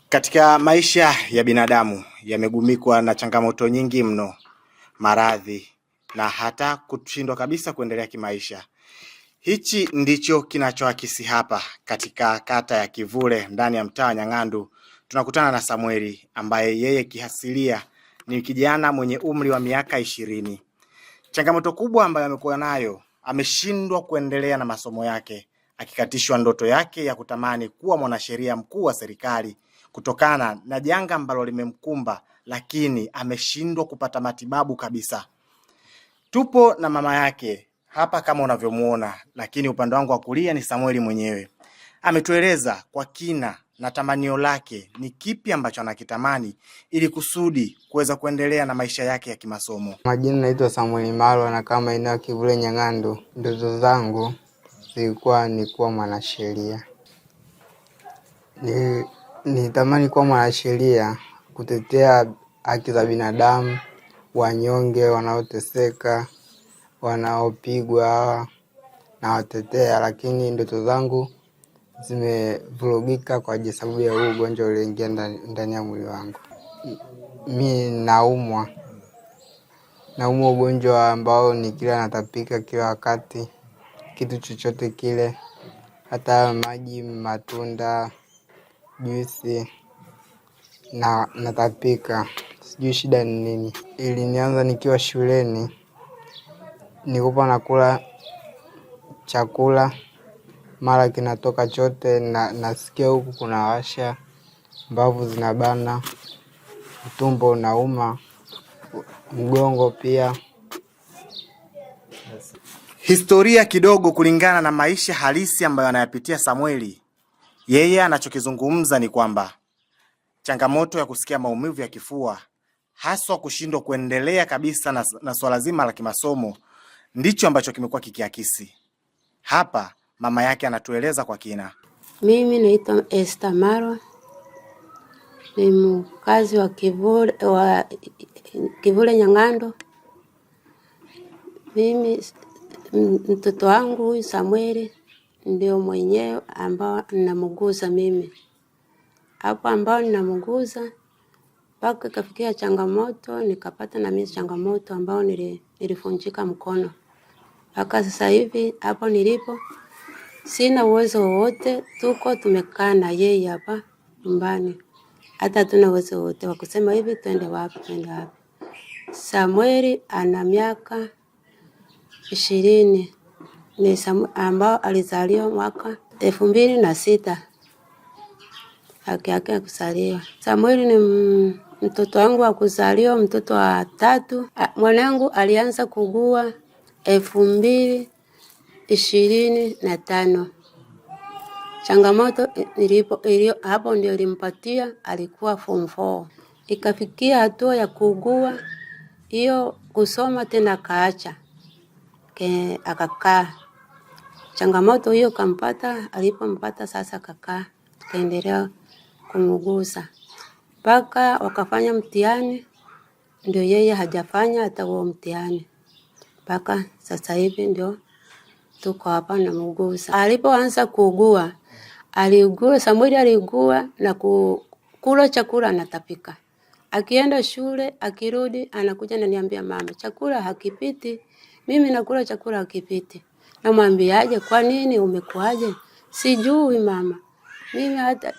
Katika maisha ya binadamu yamegubikwa na changamoto nyingi mno, maradhi na hata kushindwa kabisa kuendelea kimaisha. Hichi ndicho kinachoakisi hapa katika kata ya Kivule ndani ya mtaa wa Nyang'andu. Tunakutana na Samueli ambaye yeye kihasilia ni kijana mwenye umri wa miaka 20. Changamoto kubwa ambayo amekuwa nayo, ameshindwa kuendelea na masomo yake, akikatishwa ndoto yake ya kutamani kuwa mwanasheria mkuu wa serikali kutokana na janga ambalo limemkumba, lakini ameshindwa kupata matibabu kabisa. Tupo na mama yake hapa kama unavyomuona, lakini upande wangu wa kulia ni Samueli mwenyewe. Ametueleza kwa kina na tamanio lake ni kipi ambacho anakitamani ili kusudi kuweza kuendelea na maisha yake ya kimasomo. Majina naitwa Samueli Marwa na kama eneo Kivule Nyang'andu. Ndoto zangu zilikuwa ni kuwa mwanasheria. Nitamani kuwa mwanasheria kutetea haki za binadamu, wanyonge, wanaoteseka, wanaopigwa na watetea, lakini ndoto zangu zimevurugika kwa sababu ya huu ugonjwa ulioingia ndani ya mwili wangu. Mimi naumwa ugonjwa ambao ni kila natapika kila wakati, kitu chochote kile, hata maji, matunda, juisi na natapika. Sijui shida ni nini. Ilinianza nikiwa shuleni, nilikuwa nakula chakula mara kinatoka chote na nasikia huku kuna washa, mbavu zinabana, tumbo unauma, mgongo pia. Historia kidogo kulingana na maisha halisi ambayo anayapitia Samueli. Yeye anachokizungumza ni kwamba changamoto ya kusikia maumivu ya kifua, haswa kushindwa kuendelea kabisa na swala zima la kimasomo, ndicho ambacho kimekuwa kikiakisi. Hapa mama yake anatueleza kwa kina. Mimi naitwa Esther Marwa, ni mkazi wa Kivule Nyang'andu. Mimi mtoto wangu huyu Samueli ndio mwenyewe ambao ninamuguza mimi. Hapo ambao ninamuguza mpaka ikafikia changamoto, nikapata na mimi changamoto ambao nilifunjika mkono. Mpaka sasa hivi hapo nilipo sina uwezo wowote, tumekaa na yeye hapa nyumbani. Hata tuna uwezo wote wa kusema hivi twende wapi. Samueli ana miaka 20. Ni ambao alizaliwa mwaka 2006. Haki yake ya kuzaliwa. Samueli ni mtoto wangu wa kuzaliwa, mtoto wa 3. Mwanangu alianza kugua 2025. Changamoto hapo ndio ilimpatia, alikuwa form 4. Ikafikia hatua ya kugua hiyo, kusoma tena kaacha. Akakaa. Changamoto hiyo kampata, alipompata sasa kakaa, kaendelea kumuguza. Mpaka wakafanya mtihani, ndio yeye hajafanya hata huo mtihani. Mpaka sasa hivi ndio tuko hapa na muguza. Alipoanza kuugua, Samueli aliugua na kula chakula anatapika. Akienda shule, akirudi, anakuja ananiambia, mama, chakula hakipiti. Mimi nakula chakula hakipiti. Namwambiaje, kwa nini umekuaje? Sijui mama. Mimi hata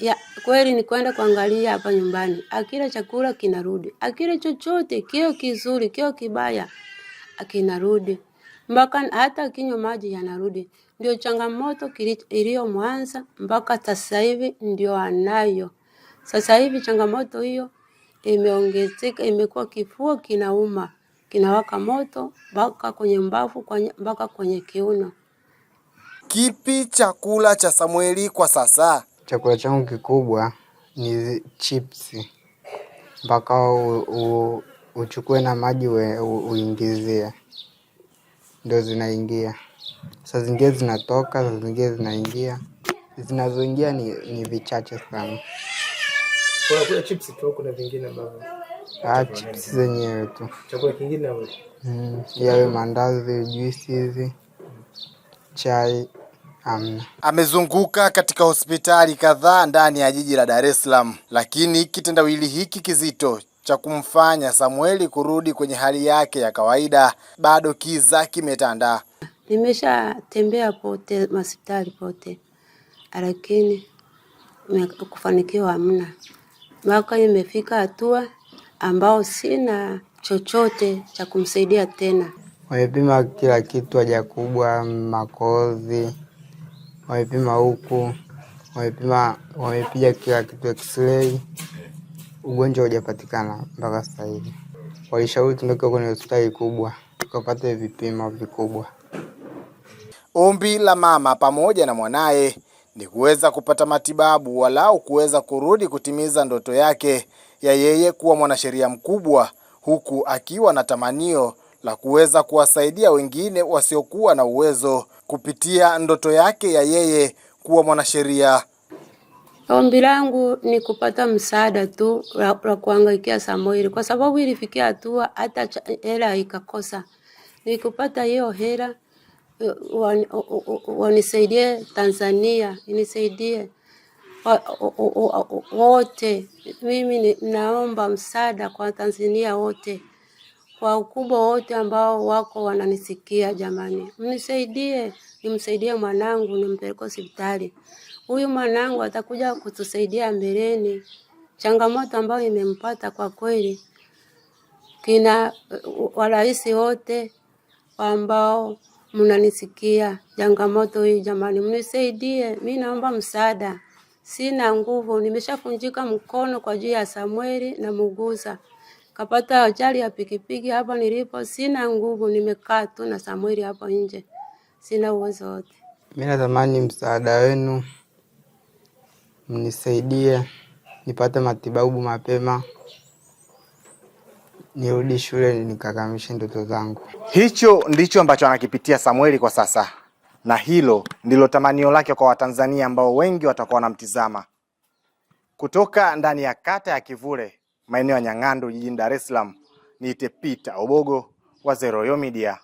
kweli ni kwenda kuangalia hapa nyumbani. Akila chakula kinarudi. Akila chochote, kio kizuri, kio kibaya, akinarudi. Mpaka hata akinywa maji yanarudi. Ndio changamoto iliyomwanza mpaka sasa hivi ndio anayo. Sasa hivi changamoto hiyo imeongezeka, imekuwa kifua kinauma, kinawaka moto mpaka kwenye mbavu, mpaka kwenye kiuno. Kipi chakula cha Samueli kwa sasa? Chakula changu kikubwa ni chips. Mpaka uchukue na maji uingizie, ndio zinaingia. Saa zingine zinatoka, saa zingine zinaingia. Zinazoingia ni vichache sana. Kuna chips tu, kuna vingine ambavyo chips zenyewe tu. Chakula kingine au yawe mandazi, juisi hizi, chai. Hamna. Amezunguka katika hospitali kadhaa ndani ya jiji la Dar es Salaam, lakini kitendawili hiki kizito cha kumfanya Samueli kurudi kwenye hali yake ya kawaida bado kiza kimetanda. Nimeshatembea pote, hospitali pote, lakini kufanikiwa hamna. Mpaka imefika hatua ambao sina chochote cha kumsaidia tena. Wamepima kila kitu, haja kubwa, makozi, wamepima huku, wamepiga kila kitu, x-ray, ugonjwa hujapatikana mpaka sasa hivi. Walishauri tuondoke kwenye hospitali kubwa tukapate vipimo vikubwa. Ombi la mama pamoja na mwanaye ni kuweza kupata matibabu walau kuweza kurudi kutimiza ndoto yake ya yeye kuwa mwanasheria mkubwa, huku akiwa na tamanio la kuweza kuwasaidia wengine wasiokuwa na uwezo kupitia ndoto yake ya yeye kuwa mwanasheria. Ombi langu ni kupata msaada tu la kuangaikia Samueli, kwa sababu ilifikia hatua hata hela ikakosa. Nikupata hiyo hela wanisaidie Tanzania, inisaidie wote. Mimi naomba msaada kwa Tanzania wote, kwa ukubwa wote ambao wako wananisikia. Jamani, mnisaidie, nimsaidie mwanangu, nimpeleke hospitali. Huyu mwanangu atakuja kutusaidia mbeleni. Changamoto ambayo imempata kwa kweli, kina waraisi wote ambao mnanisikia changamoto hii, jamani mnisaidie. Mimi naomba msaada, sina nguvu, nimeshafunjika mkono kwa ajili ya Samueli na Muguza. Kapata ajali ya pikipiki hapa nilipo, sina nguvu, nimekaa tu na Samueli hapo nje, sina uwezo wote. Mimi natamani msaada wenu, mnisaidie nipate matibabu mapema, nirudi shule nikakamilishe ndoto zangu. Hicho ndicho ambacho anakipitia Samueli kwa sasa, na hilo ndilo tamanio lake kwa Watanzania ambao wengi watakuwa wanamtizama. Kutoka ndani ya kata ya Kivule, maeneo ya Nyang'ando, jijini Dar es Salaam, niite Peter Obogo wa Zero Yo Media.